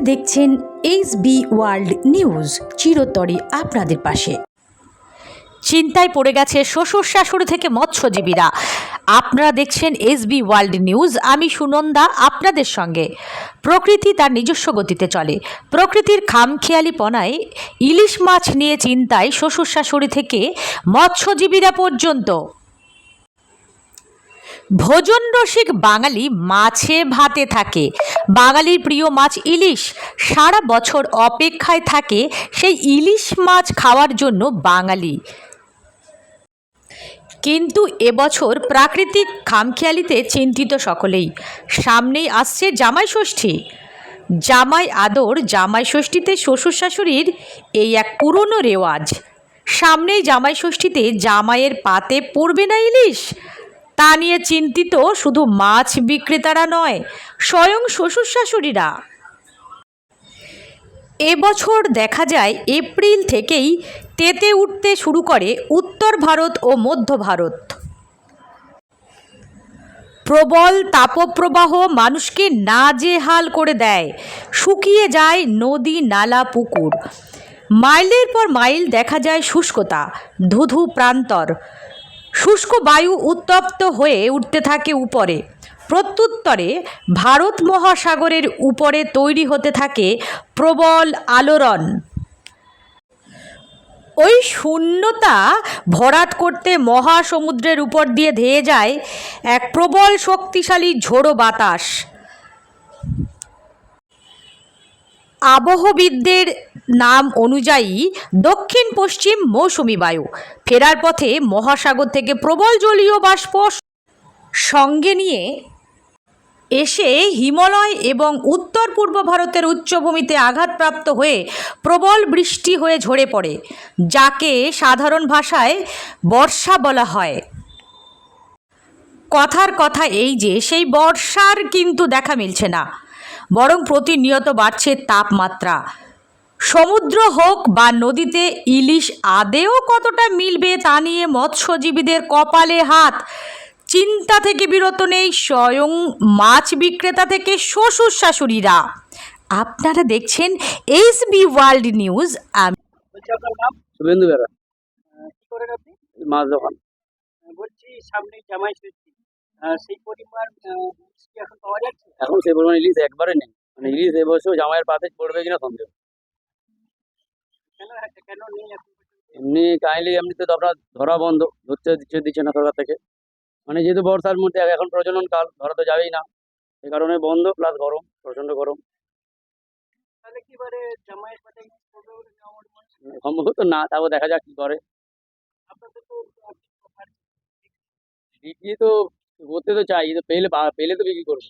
দেখছেন SB world news, চিরতরে আপনাদের পাশে। চিন্তায় পড়ে গেছে শ্বশুর শাশুড়ি থেকে মৎস্যজীবীরা। আপনারা দেখছেন SB ওয়ার্ল্ড নিউজ। আমি সুনন্দা আপনাদের সঙ্গে। প্রকৃতি তার নিজস্ব গতিতে চলে। প্রকৃতির খামখেয়ালিপনায় ইলিশ মাছ নিয়ে চিন্তায় শ্বশুর শাশুড়ি থেকে মৎস্যজীবীরা পর্যন্ত। ভোজন রসিক বাঙালি মাছে ভাতে থাকে। বাঙালির প্রিয় মাছ ইলিশ। সারা বছর অপেক্ষায় থাকে সেই ইলিশ মাছ খাওয়ার জন্য বাঙালি। কিন্তু এবছর প্রাকৃতিক খামখেয়ালিতে চিন্তিত সকলেই। সামনেই আসছে জামাই ষষ্ঠী। জামাই আদর, জামাই ষষ্ঠীতে শ্বশুর শাশুড়ির এই এক পুরনো রেওয়াজ। সামনেই জামাই ষষ্ঠীতে জামাইয়ের পাতে পড়বে না ইলিশ, তা নিয়ে চিন্তিত শুধু মাছ বিক্রেতারা নয়, স্বয়ং শ্বশুর শাশুড়িরা। এবছর দেখা যায় এপ্রিল থেকেই তেতে উঠতে শুরু করে উত্তর ভারত ও মধ্য ভারত। প্রবল তাপপ্রবাহ মানুষকে নাজেহাল করে দেয়। শুকিয়ে যায় নদী, নালা, পুকুর। মাইলের পর মাইল দেখা যায় শুষ্কতা, ধুধু প্রান্তর। শুষ্ক বায়ু উত্তপ্ত হয়ে উঠতে থাকে উপরে। প্রত্যুত্তরে ভারত মহাসাগরের উপরে তৈরি হতে থাকে প্রবল আলোড়ন। ওই শূন্যতা ভরাট করতে মহাসমুদ্রের উপর দিয়ে ধেয়ে যায় এক প্রবল শক্তিশালী ঝোড়ো বাতাস। আবহবিদদের নাম অনুযায়ী দক্ষিণ পশ্চিম মৌসুমি বায়ু ফেরার পথে মহাসাগর থেকে প্রবল জলীয় বাষ্প সঙ্গে নিয়ে এসে হিমালয় এবং উত্তর পূর্ব ভারতের উচ্চভূমিতে আঘাতপ্রাপ্ত হয়ে প্রবল বৃষ্টি হয়ে ঝরে পড়ে, যাকে সাধারণ ভাষায় বর্ষা বলা হয়। কথার কথা এই যে সেই বর্ষার কিন্তু দেখা মিলছে না, বরং প্রতিনিয়ত বাড়ছে তাপমাত্রা। সমুদ্র হোক বা নদীতে ইলিশ আদেও কতটা মিলবে তা নিয়ে মৎস্যজীবীদের কপালে হাত। চিন্তা থেকে বিরত নেই স্বয়ং মাছ বিক্রেতা থেকে শ্বশুর শাশুড়িরা। আপনারা দেখছেন SB world news. Suvendu Bera. কি করেন আপনি? মাছ দোকান। বলছি সামনে জামাই ষষ্ঠী, সেই পরিমাণ ইলিশ কি এখন পাওয়া যাচ্ছে? এখন সেই পরিমাণ ইলিশ একবারে নেই। মানে ইলিশ এবছর জামাইয়ের পাতে পড়বে কিনা সন্দেহ। কেন নেই এখন? এমনি কাইন্ডলি এমনিতে তো আপনার ধরা বন্ধ, দিচ্ছে না সরকার থেকে। মানে যেহেতু বর্ষার মধ্যে এখন প্রজনন কাল, ধরা তো যাবেই না, এই কারণে বন্ধ, প্লাস গরম, প্রচন্ড গরম। তাহলে কি বারে জামাইয়ের পাতে ইলিশ পড়বে বলে সম্ভবত না, তাও দেখা যাক কি করে। আপনাদের তো বিক্রি তো করতে তো চাই, তো পেলে তো বিক্রি করবো।